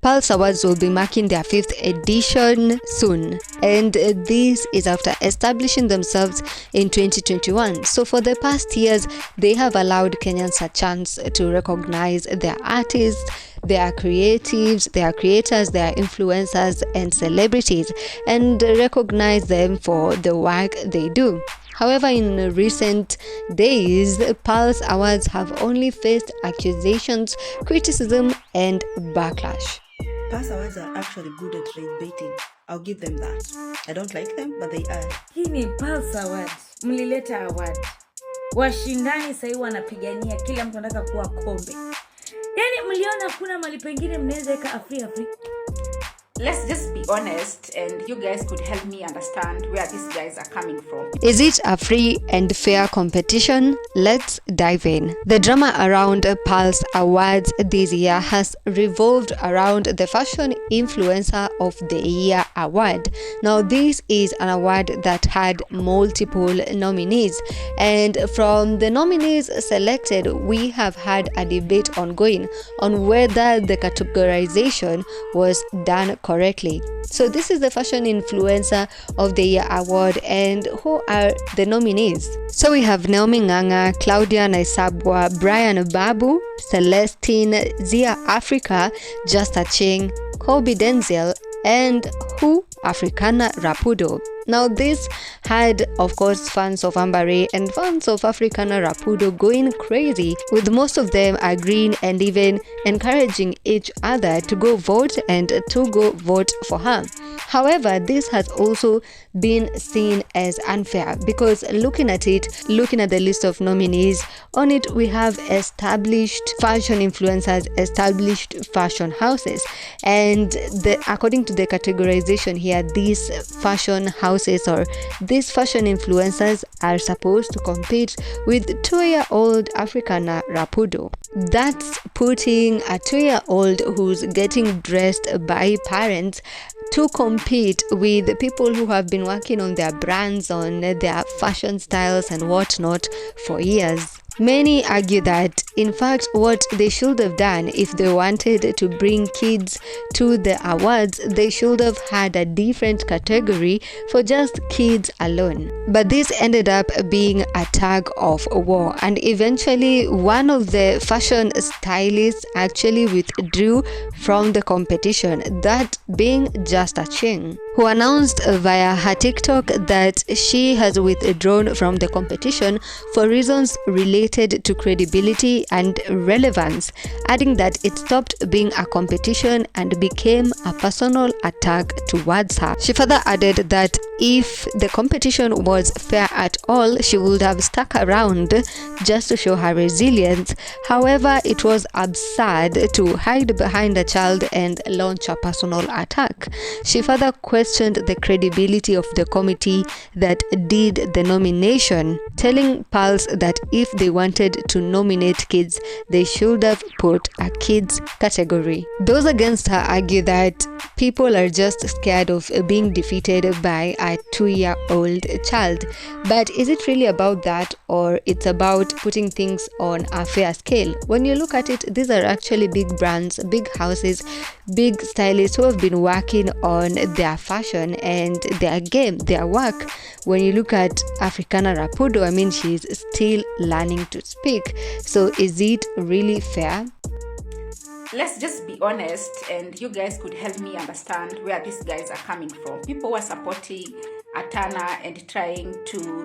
Pulse Awards will be marking their 5th edition soon, and this is after establishing themselves in 2021. So for the past years, they have allowed Kenyans a chance to recognize their artists, their creatives, their creators, their influencers and celebrities, and recognize them for the work they do. However, in recent days, Pulse Awards have only faced accusations, criticism and backlash. Pulse Awards are actually good at rate baiting. I'll give them that. I don't like them, but they are. Hii ni Pulse Awards. Mlileta award. Washindani sasa wanapigania kila mtu anataka kuwa kombe. Yaani mliona kuna mali pengine mnaweza eka Afrika. Let's just be honest, and you guys could help me understand where these guys are coming from. Is it a free and fair competition? Let's dive in. The drama around Pulse Awards this year has revolved around the Fashion Influencer of the Year award. Now, this is an award that had multiple nominees, and from the nominees selected, we have had a debate ongoing on whether the categorization was done correctly. So this is the Fashion Influencer of the Year award, and who are the nominees? So we have Naomi Nganga, Claudia Naisabwa, Brian Babu, Celestine, Zia Africa, Just Achieng, Kobe Denzel, and who? Africanah Rapudo. Now this had, of course, fans of Ambare and fans of Africanah Rapudo going crazy, with most of them agreeing and even encouraging each other to go vote and to go vote for her. However, this has also been seen as unfair because looking at the list of nominees, on it we have established fashion influencers, established fashion houses, and according to the categorization here, these fashion houses or these fashion influencers are supposed to compete with 2-year-old Africanah Rapudo. That's putting a 2-year-old who's getting dressed by parents to compete with people who have been working on their brands, on their fashion styles and whatnot for years. Many argue that, in fact, what they should have done if they wanted to bring kids to the awards, they should have had a different category for just kids alone. But this ended up being a tug of war, and eventually one of the fashion stylists actually withdrew from the competition, that being Just Achieng, who announced via her TikTok that she has withdrawn from the competition for reasons related to credibility and relevance, adding that it stopped being a competition and became a personal attack towards her. She further added that if the competition was fair at all, she would have stuck around just to show her resilience. However, it was absurd to hide behind a child and launch a personal attack. She further questioned the credibility of the committee that did the nomination, telling Pulse that if they wanted to nominate kids, they should have put a kids category. Those against her argue that people are just scared of being defeated by a 2-year-old child. But is it really about that, or it's about putting things on a fair scale? When you look at it, these are actually big brands, big houses, big stylists who have been working on their fashion and their game, their work. When you look at Africanah Rapudo, I mean, she's still learning to speak. So is it really fair? Let's just be honest, and you guys could help me understand where these guys are coming from. People were supporting Atana and trying to,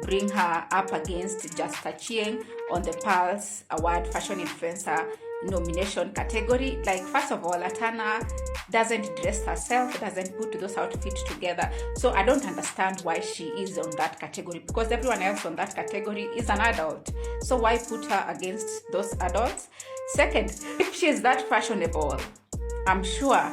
bring her up against Just Achieng on the Pulse Award Fashion Influencer nomination category. Like, first of all, Atana doesn't dress herself, doesn't put those outfits together. So I don't understand why she is on that category, because everyone else on that category is an adult. So why put her against those adults? Second, if she is that fashionable, I'm sure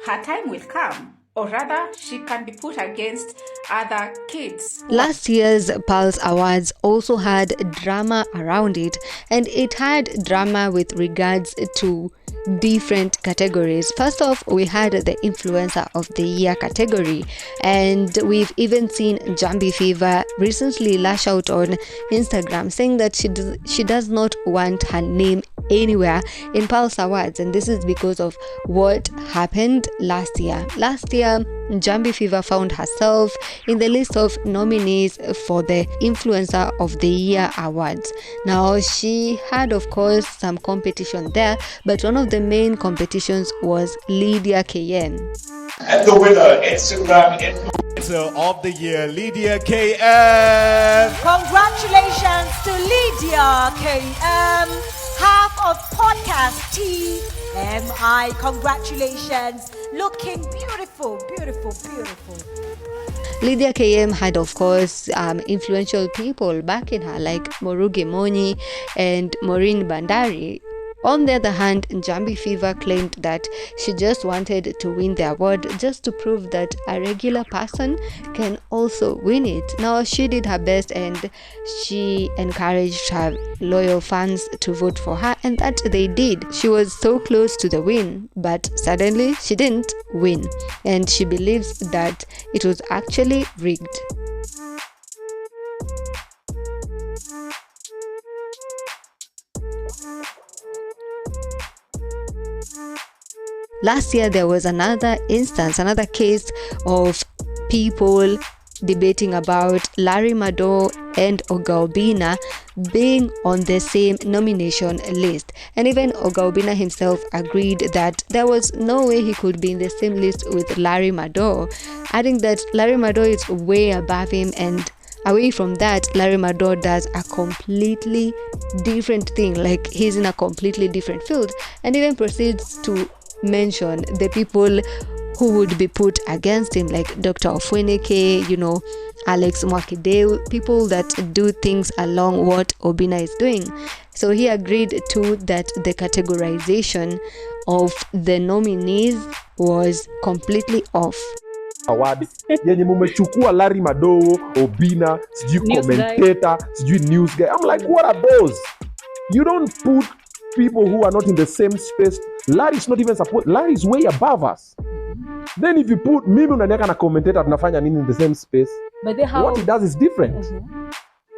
her time will come, or rather she can be put against other kids. Last year's Pulse Awards also had drama around it, and it had drama with regards to different categories. First off, we had the Influencer of the Year category, and we've even seen Njambi Fever recently lash out on Instagram saying that she does not want her name anywhere in Pulse Awards, and this is because of what happened last year. Last year, Njambi Fever found herself in the list of nominees for the Influencer of the Year Awards. Now, she had, of course, some competition there, but one of the main competitions was Lydia KM. And the winner, Instagram Influencer of the Year, Lydia KM. Congratulations to Lydia KM, half of podcast TMI. Congratulations. Looking beautiful, beautiful, beautiful. Lydia KM had, of course, influential people backing her, like Moruge Moni and Maureen Bandari. On the other hand, Njambi Fever claimed that she just wanted to win the award just to prove that a regular person can also win it. Now, she did her best and she encouraged her loyal fans to vote for her, and that they did. She was so close to the win, but suddenly she didn't win, and she believes that it was actually rigged. Last year, there was another case of people debating about Larry Madowo and Oga Obinna being on the same nomination list. And even Oga Obinna himself agreed that there was no way he could be in the same list with Larry Madowo, adding that Larry Madowo is way above him, and away from that, Larry Madowo does a completely different thing, like he's in a completely different field, and even proceeds to mention the people who would be put against him, like Dr. Ofweneke, Alex Mwakideu, people that do things along what Obinna is doing. So he agreed to that the categorization of the nominees was completely off. Awards yenye mumechukua Larry Madowo, Obinna, sijui commentator, sijui news guy. I'm like, what are those? You don't put people who are not in the same space. Larry's not even supposed. Larry's way above us. Then if you put mimi unaniweka na commentator tunafanya nini in the same space? But what he does is different.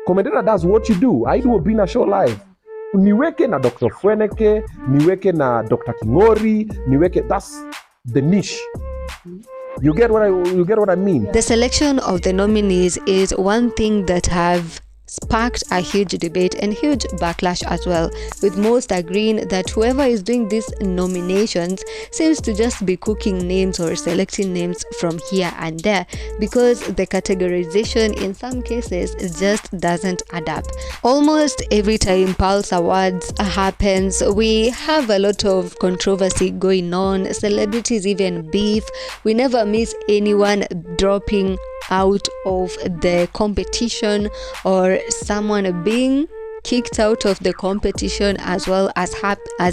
Commentator does what you do. I do Obinna show live. Niweke na Dr. Fweneke, niweke na Dr. Kingori, niweke. That's the niche. You get what I mean? The selection of the nominees is one thing that have sparked a huge debate and huge backlash as well, with most agreeing that whoever is doing these nominations seems to just be cooking names or selecting names from here and there, because the categorization in some cases just doesn't add up. Almost every time Pulse Awards happens, we have a lot of controversy going on, celebrities even beef. We never miss anyone dropping out of the competition or someone being kicked out of the competition, as well as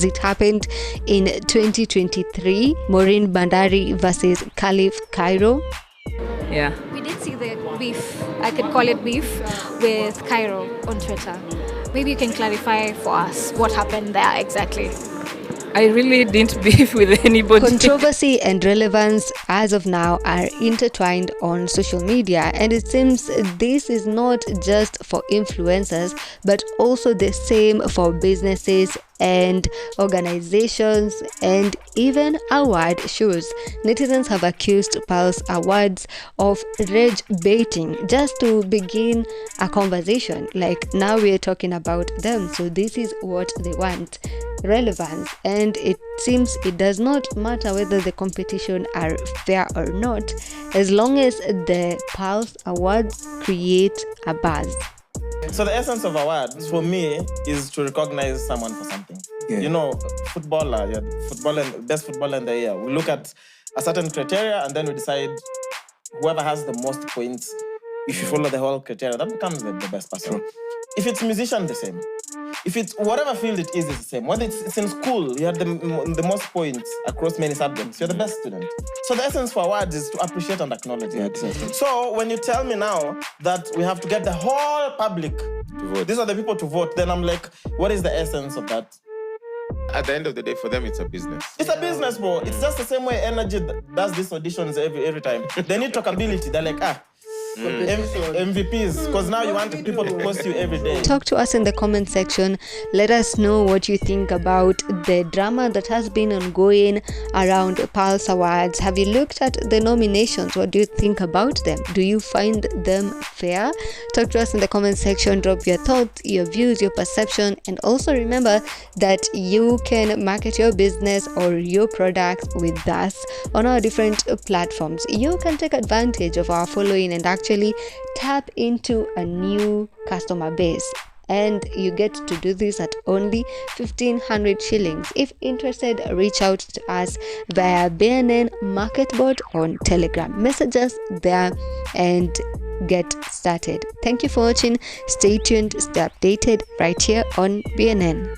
it happened in 2023, Maureen Bandari versus Khalif Cairo. Yeah, we did see the beef, I could call it beef, with Cairo on Twitter. Maybe you can clarify for us what happened there exactly. I really didn't beef with anybody. Controversy and relevance as of now are intertwined on social media, and it seems this is not just for influencers but also the same for businesses and organizations and even award shows. Netizens have accused Pulse Awards of rage baiting just to begin a conversation, like now we're talking about them, so this is what they want, relevance. And it seems it does not matter whether the competition are fair or not, as long as the Pulse Awards create a buzz. So the essence of awards for me is to recognize someone for something. Yeah. Footballer, best footballer in the year. We look at a certain criteria and then we decide whoever has the most points. If you follow the whole criteria, that becomes the best person. If it's musician, the same. If it's whatever field it is the same. Whether it's in school, you have the most points across many subjects. You're the best student. So the essence for awards is to appreciate and acknowledge it. Exactly. So when you tell me now that we have to get the whole public to vote, these are the people to vote, then I'm like, what is the essence of that? At the end of the day, for them, it's a business. It's a business, bro. It's just the same way Energy does these auditions every time. They need talkability. They're like, MVPs, because now you want people to post you every day. Talk to us in the comment section. Let us know what you think about the drama that has been ongoing around Pulse Awards. Have you looked at the nominations? What do you think about them? Do you find them fair? Talk to us in the comment section. Drop your thoughts, your views, your perception, and also remember that you can market your business or your products with us on our different platforms. You can take advantage of our following and actually tap into a new customer base, and you get to do this at only 1,500 shillings. If interested, reach out to us via BNN Marketbot on Telegram. Message us there and get started. Thank you for watching. Stay tuned, stay updated right here on BNN.